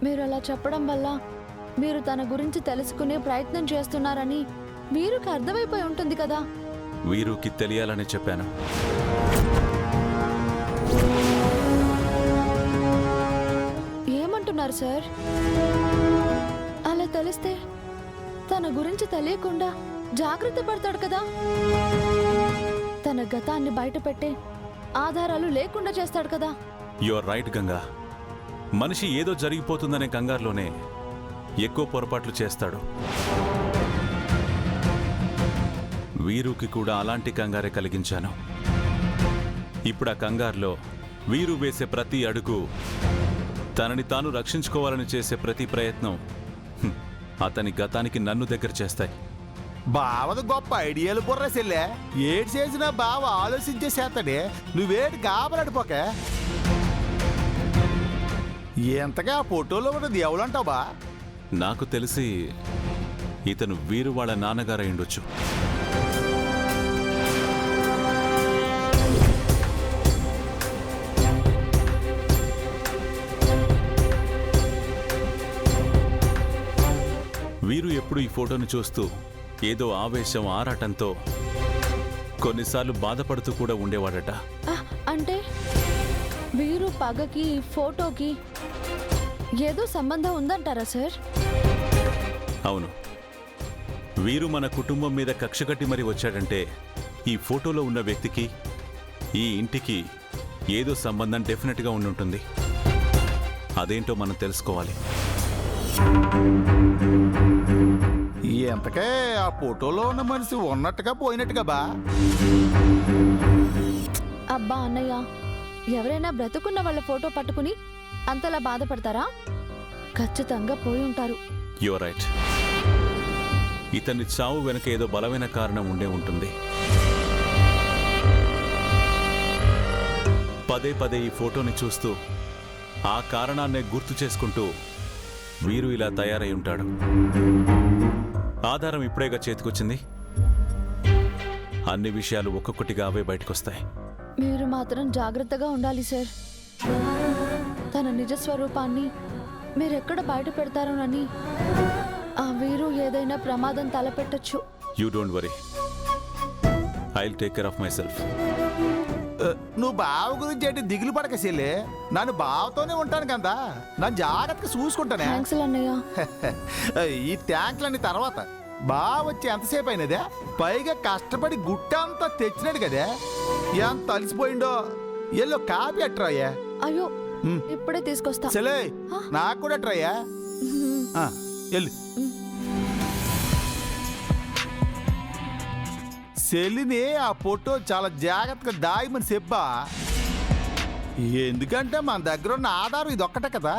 మీరు అలా చెప్పడం వల్ల మీరు తన గురించి తెలుసుకునే ప్రయత్నం చేస్తున్నారని వీరుకి అర్థమైపోయి ఉంటుంది కదా. వీరుకి తెలియాలని చెప్పాను. ఏమంటున్నారు సార్? అలా తెలిస్తే తన గురించి తెలియకుండా జాగ్రత్త పడతాడు కదా. తన గతాన్ని బయటపెట్టే ఆధారాలు లేకుండా చేస్తాడు కదా. Your right Ganga. మనిషి ఏదో జరిగిపోతుందనే కంగారులోనే ఎక్కువ పొరపాట్లు చేస్తాడు. వీరుకి కూడా అలాంటి కంగారే కలిగించాను. ఇప్పుడు ఆ కంగారులో వీరు వేసే ప్రతి అడుగు, తనని తాను రక్షించుకోవాలని చేసే ప్రతి ప్రయత్నం అతని గతానికి నన్ను దగ్గర చేస్తాయి. బావది గొప్ప ఐడియాలు బుర్ర సెల్లే. ఏడు చేసినా బావ ఆలోచించే చేస్తాడే. నువ్వేటి గాబరాడిపోకే. ఎంతగా ఆ ఫోటోలో ఉన్నది ఎవరంటావు బా? నాకు తెలిసి ఇతను వీరు వాళ్ళ నాన్నగారు అయ్యుండొచ్చు. వీరు ఎప్పుడు ఈ ఫోటోను చూస్తూ ఏదో ఆవేశం, ఆరాటంతో కొన్నిసార్లు బాధపడుతూ కూడా ఉండేవాడట. అంటే వీరు పగకి ఫోటోకి ఏదో సంబంధం ఉందంటారా సార్? అవును. వీరు మన కుటుంబం మీద కక్ష కట్టి మరీ వచ్చాడంటే ఈ ఫోటోలో ఉన్న వ్యక్తికి, ఈ ఇంటికి ఏదో సంబంధం డెఫినెట్గా ఉండుంటుంది. అదేంటో మనం తెలుసుకోవాలి. ఎంతకే ఆ ఫోటోలో ఉన్న మనిషి ఉన్నట్టుగా పోయినట్టుగా బా? అబ్బా అన్నయ్య, ఎవరైనా బ్రతుకున్న వాళ్ళ ఫోటో పట్టుకుని అంతలా బాధపడతారా? ఖచ్చితంగా పోయి ఉంటారు. Your right. ఇతని చావు వెనక ఏదో బలమైన కారణం ఉండే ఉంటుంది. పదే పదే ఈ ఫోటోని చూస్తూ ఆ కారణాన్నే గుర్తు చేసుకుంటూ వీరు ఇలా తయారై ఉంటాడు. ఆధారం ఇప్పుడేగా చేతికొచ్చింది. అన్ని విషయాలు ఒక్కొక్కటిగా అవే బయటకొస్తాయి. మీరు మాత్రం జాగ్రత్తగా ఉండాలి సార్. తన నిజ స్వరూపాన్ని మీరెక్కడ బయట పెడతారోనని ఆ వీరు ఏదైనా ప్రమాదం తలపెట్టొచ్చు. You don't worry, I'll take care of myself. నువ్వు బావ గురించి ఏంటి దిగులు పడక చెల్లే. నన్ను బావతోనే ఉంటాను కదా. నన్ను జాగ్రత్తగా చూసుకుంటానే. థ్యాంక్స్ అన్నయ్య. ఈ ట్యాంకులన్నీ తర్వాత బావ వచ్చి ఎంతసేపు అయినదే? పైగా కష్టపడి గుట్టంతా తెచ్చినాడు కదే. ఎంత అలసిపోయిండో. Yellow copy అట్రాయా? అయ్యో, ఇప్పుడే తీసుకొస్తా. చెల్లే నాకు కూడా ట్రయ్యా. ఎల్లు. చెల్లిని ఆ ఫోటో చాలా జాగ్రత్తగా దాయమని చెప్పా. ఎందుకంటే మన దగ్గర ఉన్న ఆధారం ఇది ఒక్కటే కదా.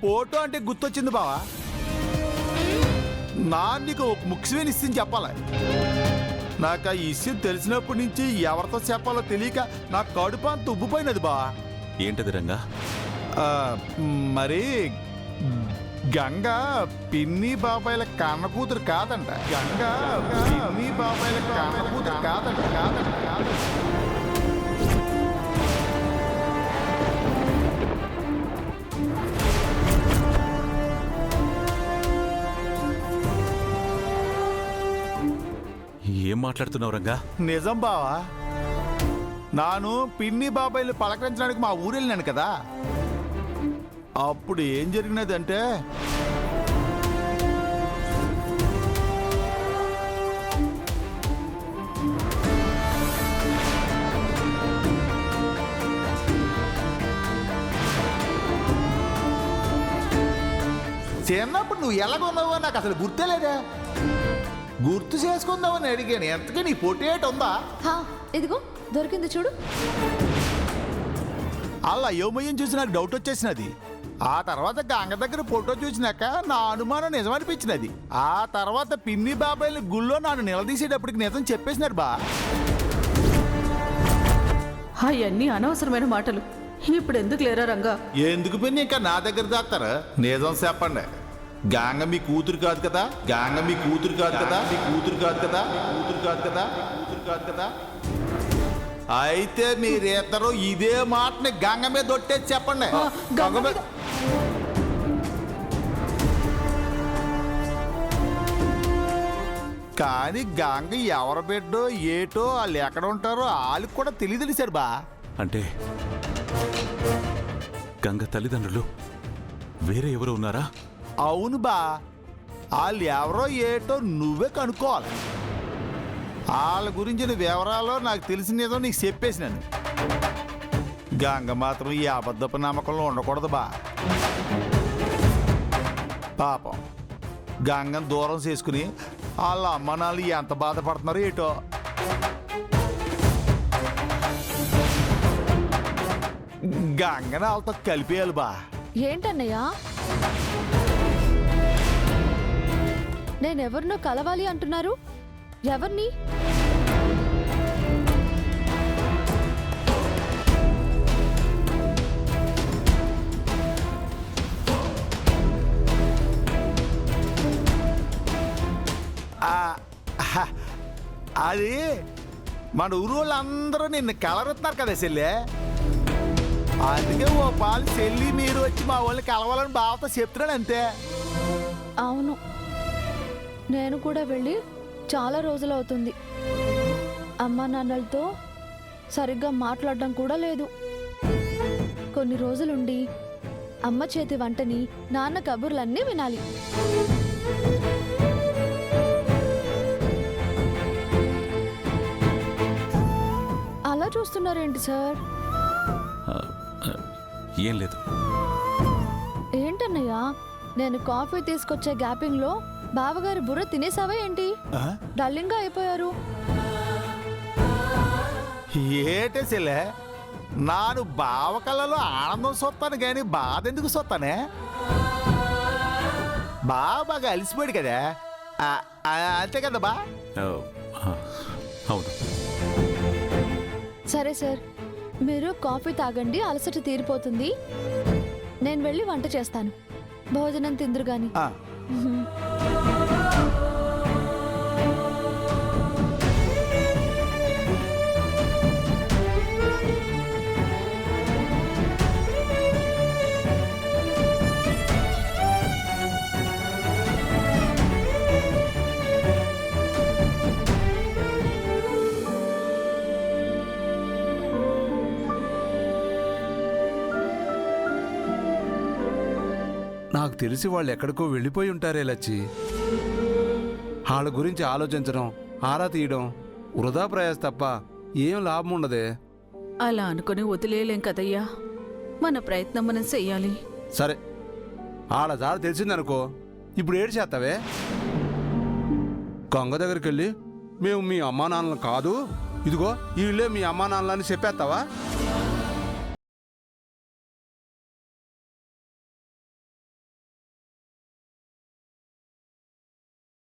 ఫోటో అంటే గుర్తొచ్చింది బావా. నీకు ఒక ముఖ్యమైన విషయం చెప్పాలి. నాకు ఆ విషయం తెలిసినప్పటి నుంచి ఎవరితో చెప్పాలో తెలియక నా కడుపు అంత ఉబ్బిపోయినది బా. ఏంటది రంగా? మరి గంగా పిన్ని బాబాయిల కన్న కూతురు కాదంట. గంగా పిన్ని బాబాయిల కన్న కూతురు కాదంట. ఏం మాట్లాడుతున్నావు రంగా? నిజం బావా. నాను పిన్ని బాబాయిలు పలకరించడానికి మా ఊరు వెళ్ళినాను కదా. అప్పుడు ఏం జరిగినదంటే చిన్నప్పుడు నువ్వు ఎలాగొన్నావో నాకు అసలు గుర్తులేదా. గుర్తు చేసుకుందామని అడిగాను. ఎంతకీ నీ పొట్టేట ఉందా? ఇదిగో దొరికింది చూడు. అలా అయోమయం చూసి నాకు డౌట్ వచ్చేసినది. ఆ తర్వాత గంగ దగ్గర ఫోటో చూసినాక నా అనుమానం నిజమనిపించినది. ఆ తర్వాత పిన్ని బాబాయిల గుళ్ళో నన్ను నిలదీసేటప్పటికి నిజం చెప్పేసినారు బా. అవన్నీ అనవసరమైన మాటలు. ఇప్పుడు ఎందుకు లేరా రంగా? ఎందుకు పిన్ని ఇంకా నా దగ్గర దాస్తారా? నిజం చెప్పండి. గాంగ మీ కూతురు కాదు కదా, గాంగ మీ కూతురు కాదు కదా, మీ కూతురు కాదు కదా, కూతురు కాదు కదా, కూతురు కాదు కదా. అయితే మీరిద్దరూ ఇదే మాటని గంగ మీద దొట్టేసి చెప్పండి. గంగ మీద కానీ గంగ ఎవరు బిడ్డో ఏటో వాళ్ళు ఎక్కడ ఉంటారో వాళ్ళకి కూడా తెలియదు సార్ బా. అంటే గంగ తల్లిదండ్రులు వేరే ఎవరు ఉన్నారా? అవును బా, వాళ్ళు ఎవరో ఏటో నువ్వే కనుక్కోవాలి. వాళ్ళ గురించిన వివరాలు నాకు తెలిసినదో నీకు చెప్పేసినాను. గంగ మాత్రం ఈ అబద్ధపు నమ్మకంలో ఉండకూడదు బా. పాపం గంగను దూరం చేసుకుని వాళ్ళ అమ్మ నాళ్ళు ఎంత బాధపడుతున్నారో ఏటో. గంగను వాళ్ళతో కలిపేయాలి బా. ఏంటన్నయ్యా, నేనెవరినో కలవాలి అంటున్నారు? ఎవరిని? అది మన ఊరు వాళ్ళందరూ నిన్ను కలరుతున్నారు కదా చెల్లె. అందుకే ఓ పాలు చెల్లి మీరు వచ్చి మా వాళ్ళని కలవాలని బావతో చెప్తున్నాడు అంతే. అవును, నేను కూడా వెళ్ళి చాలా రోజులవుతుంది. అమ్మా నాన్నలతో సరిగ్గా మాట్లాడడం కూడా లేదు. కొన్ని రోజులుండి అమ్మ చేతి వంటని, నాన్న కబుర్లన్నీ వినాలి. అలా చూస్తున్నారేంటి సార్? ఏం లేదు. ఏంటన్నయ్యా, నేను కాఫీ తీసుకొచ్చే గ్యాపింగ్లో బావగారి బుర్ర తినేసావా ఏంటి? డల్లింగ్గా అయిపోయారు. ఏటే చెల్లె, నాను బావ కళ్ళలో ఆనందం చూస్తాను కానీ బాధ ఎందుకు చూస్తానే? బాగా అలసిపోయాడు కదా, అంతే కదా బా. అవును. సరే సార్, మీరు కాఫీ తాగండి, అలసట తీరిపోతుంది. నేను వెళ్ళి వంట చేస్తాను, భోజనం తిందురు గాని. నాకు తెలిసి వాళ్ళు ఎక్కడికో వెళ్ళిపోయి ఉంటారే లచ్చి. వాళ్ళ గురించి ఆలోచించడం, ఆరా తీయడం వృధా ప్రయాస తప్ప ఏం లాభం ఉండదే. అలా అనుకుని వదిలేయలేం కదయ్యా, మన ప్రయత్నం మనం చెయ్యాలి. సరే, వాళ్ళ జాడ తెలిసిందనుకో, ఇప్పుడు ఏడు చేస్తావే? గంగ దగ్గరికి వెళ్ళి మేము మీ అమ్మా నాన్నలు కాదు, ఇదిగో వీళ్ళే మీ అమ్మా నాన్నలని చెప్పేస్తావా?